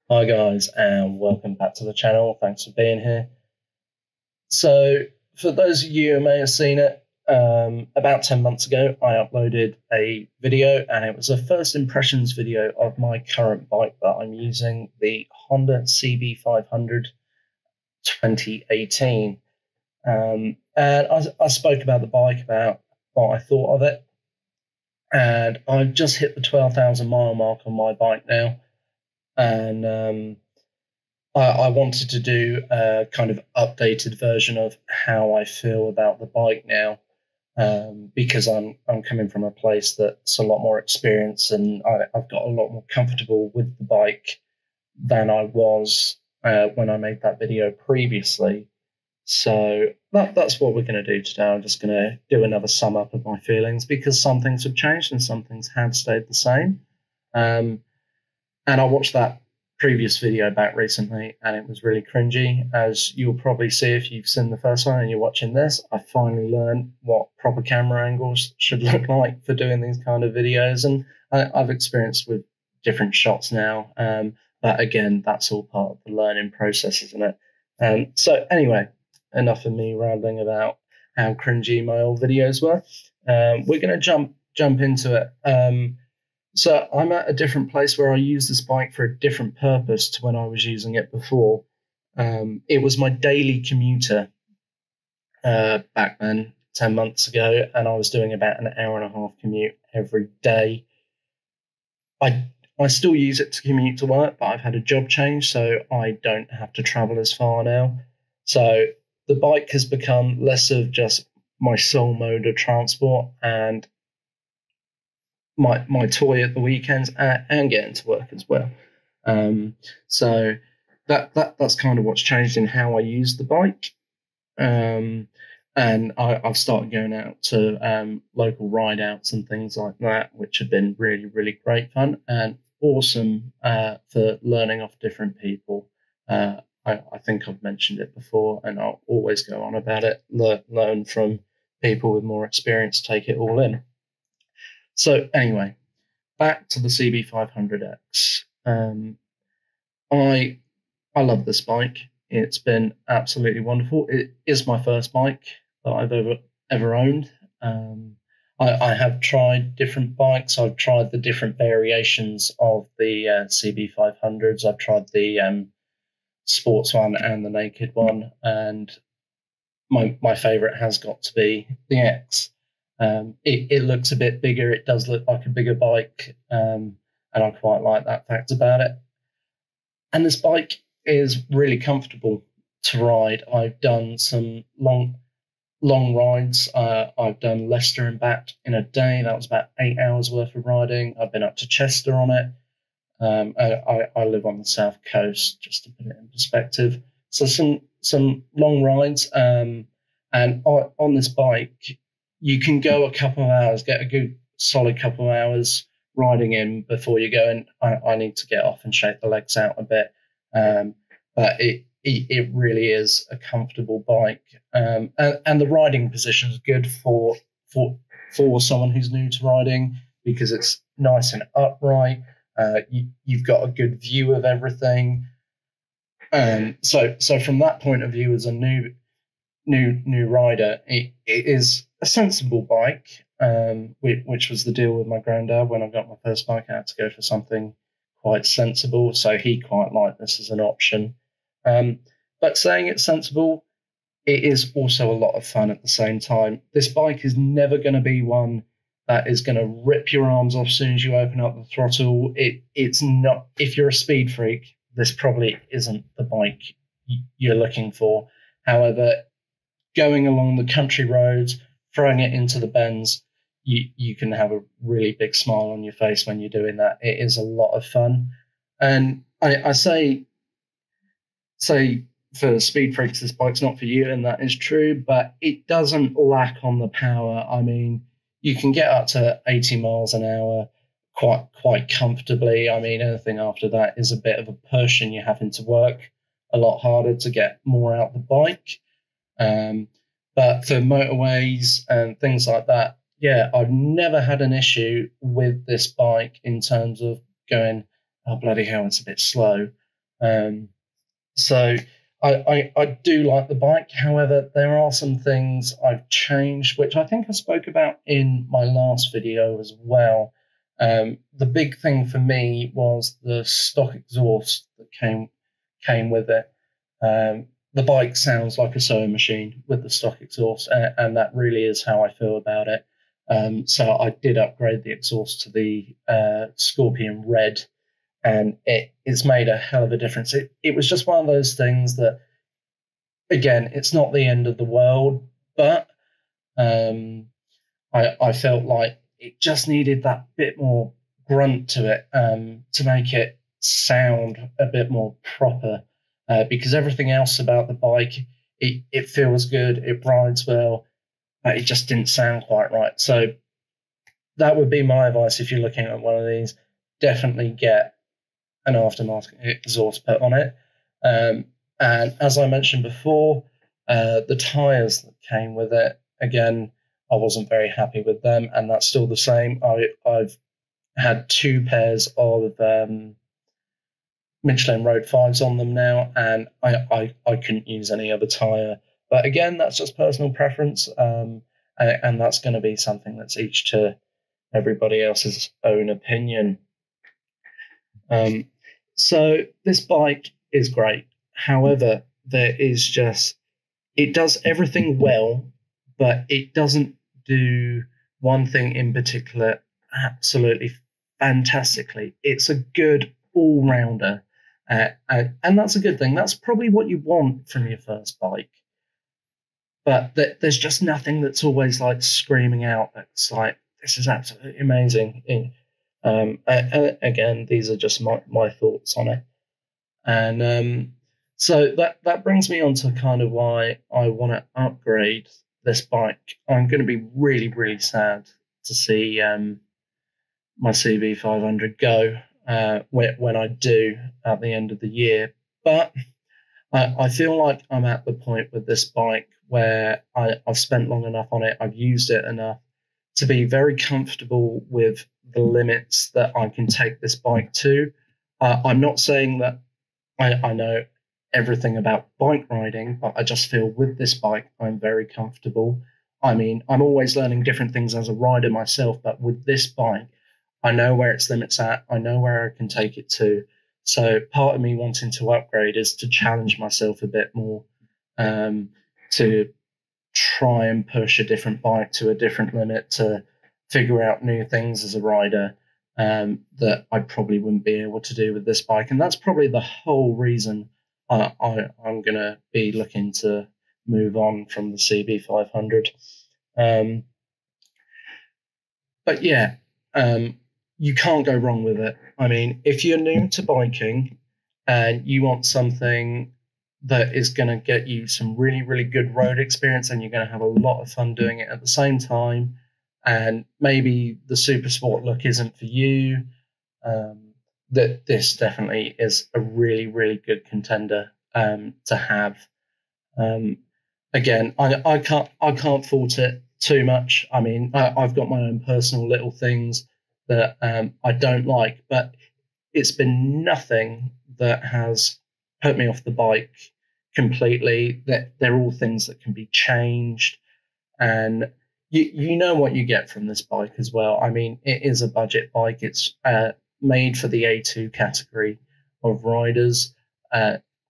Hi guys, and welcome back to the channel. Thanks for being here. So, for those of you who may have seen it, about 10 months ago, I uploaded a video, and it was a first impressions video of my current bike that I'm using, the Honda CB500 2018. And I spoke about the bike, about what I thought of it, and I've just hit the 12,000 mile mark on my bike now, and I wanted to do a kind of updated version of how I feel about the bike now, because I'm coming from a place that's a lot more experienced, and I've got a lot more comfortable with the bike than I was when I made that video previously. So that's what we're going to do today. I'm just going to do another sum up of my feelings, because some things have changed and some things have stayed the same. Um, and I watched that previous video back recently, and it was really cringy. As you'll probably see if you've seen the first one and you're watching this, I finally learned what proper camera angles should look like for doing these kind of videos, and I've experienced with different shots now. But again, that's all part of the learning process, isn't it? So anyway, enough of me rambling about how cringy my old videos were. We're going to jump into it. So I'm at a different place where I use this bike for a different purpose to when I was using it before. It was my daily commuter back then, 10 months ago, and I was doing about an hour and a half commute every day. I still use it to commute to work, but I've had a job change, so I don't have to travel as far now. So the bike has become less of just my sole mode of transport and my toy at the weekends, and getting to work as well. So that's kind of what's changed in how I use the bike. And I've started going out to local ride outs and things like that, which have been really, really great fun and awesome for learning off different people. I think I've mentioned it before, and I'll always go on about it. Learn from people with more experience, take it all in. So anyway, back to the CB500X. I love this bike. It's been absolutely wonderful. It is my first bike that I've ever owned. I have tried different bikes. I've tried the different variations of the CB500s. I've tried the sports one and the naked one, and my favorite has got to be the X. It looks a bit bigger. It does look like a bigger bike, and I quite like that fact about it. And this bike is really comfortable to ride. I've done some long rides. I've done Leicester and back in a day. That was about 8 hours worth of riding. I've been up to Chester on it. I live on the south coast, just to put it in perspective. So some long rides. And on this bike, you can go a couple of hours, get a good solid couple of hours riding in before you go. And I need to get off and shake the legs out a bit. But it really is a comfortable bike. And the riding position is good for someone who's new to riding, because it's nice and upright. You've got a good view of everything. So from that point of view, as a new rider, it is a sensible bike, which was the deal with my granddad when I got my first bike. I had to go for something quite sensible, so he quite liked this as an option. But saying it's sensible, it is also a lot of fun at the same time. This bike is never going to be one that is going to rip your arms off as soon as you open up the throttle. It's not. If you're a speed freak, this probably isn't the bike you're looking for. However, going along the country roads, throwing it into the bends, you can have a really big smile on your face when you're doing that. It is a lot of fun. And I say for speed freaks, this bike's not for you, and that is true, but it doesn't lack on the power. I mean, you can get up to 80 miles an hour quite comfortably. I mean, anything after that is a bit of a push, and you're having to work a lot harder to get more out the bike. But for motorways and things like that, yeah, I've never had an issue with this bike in terms of going, oh, bloody hell, it's a bit slow. So I do like the bike. However, there are some things I've changed, which I think I spoke about in my last video as well. The big thing for me was the stock exhaust that came with it. The bike sounds like a sewing machine with the stock exhaust, and that really is how I feel about it. So I did upgrade the exhaust to the Scorpion Red, and it's made a hell of a difference. It was just one of those things that, again, it's not the end of the world, but I felt like it just needed that bit more grunt to it to make it sound a bit more proper. Because everything else about the bike, it feels good, it rides well, but it just didn't sound quite right. So that would be my advice if you're looking at one of these. Definitely get an aftermarket exhaust put on it. And as I mentioned before, the tyres that came with it, again, I wasn't very happy with them, and that's still the same. I've had 2 pairs of Michelin Road 5s on them now, and I couldn't use any other tyre. But again, that's just personal preference, and that's going to be something that's each to everybody else's own opinion. So this bike is great. However, it does everything well, but it doesn't do one thing in particular absolutely fantastically. It's a good all-rounder, and that's a good thing. That's probably what you want from your first bike. But there's just nothing that's always like screaming out that's like, this is absolutely amazing. Again, these are just my thoughts on it. And so that brings me on to kind of why I want to upgrade this bike. I'm going to be really, really sad to see my CB500 go when I do at the end of the year. But I feel like I'm at the point with this bike where I've spent long enough on it, I've used it enough to be very comfortable with the limits that I can take this bike to. I'm not saying that I know everything about bike riding, but I just feel with this bike, I'm very comfortable. I mean, I'm always learning different things as a rider myself, but with this bike, I know where its limits at. I know where I can take it to. So part of me wanting to upgrade is to challenge myself a bit more, to try and push a different bike to a different limit, to figure out new things as a rider that I probably wouldn't be able to do with this bike. And that's probably the whole reason I'm going to be looking to move on from the CB500. But yeah, you can't go wrong with it. I mean, if you're new to biking and you want something that is going to get you some really, really good road experience, and you're going to have a lot of fun doing it at the same time, and maybe the super sport look isn't for you, that this definitely is a really, really good contender to have. Again, I can't fault it too much. I mean, I've got my own personal little things that I don't like, but it's been nothing that has put me off the bike completely. That they're all things that can be changed, and you know what you get from this bike as well. I mean, it is a budget bike. It's made for the A2 category of riders.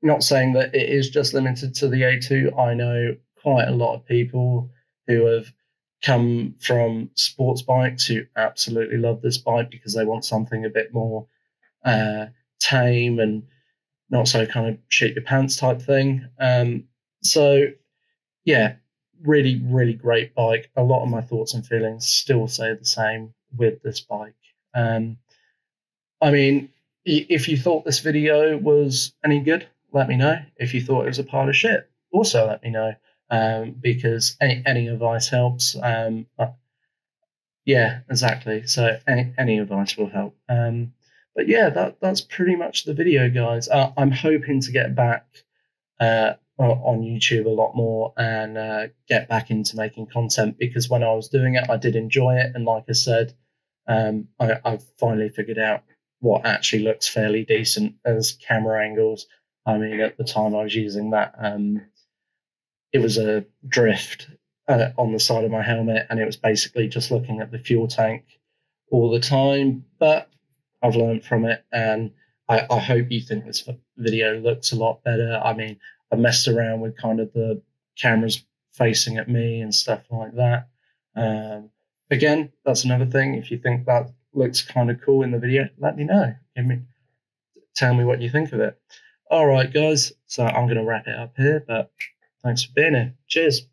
Not saying that it is just limited to the A2. I know quite a lot of people who have come from sports bikes who absolutely love this bike because they want something a bit more tame and not so kind of shit your pants type thing. So yeah, really, really great bike. A lot of my thoughts and feelings still say the same with this bike. I mean, if you thought this video was any good, let me know. If you thought it was a pile of shit, also let me know, because any advice helps. Yeah, exactly. So any advice will help. But yeah, that's pretty much the video, guys. I'm hoping to get back on YouTube a lot more and get back into making content, because when I was doing it, I did enjoy it. And like I said, I've finally figured out what actually looks fairly decent as camera angles. I mean, at the time I was using that, it was a drift on the side of my helmet, and it was basically just looking at the fuel tank all the time. But I've learned from it, and I hope you think this video looks a lot better. I mean, I messed around with kind of the cameras facing at me and stuff like that. Again, that's another thing. If you think that looks kind of cool in the video, let me know. Tell me what you think of it. All right, guys. So I'm going to wrap it up here, but thanks for being here. Cheers.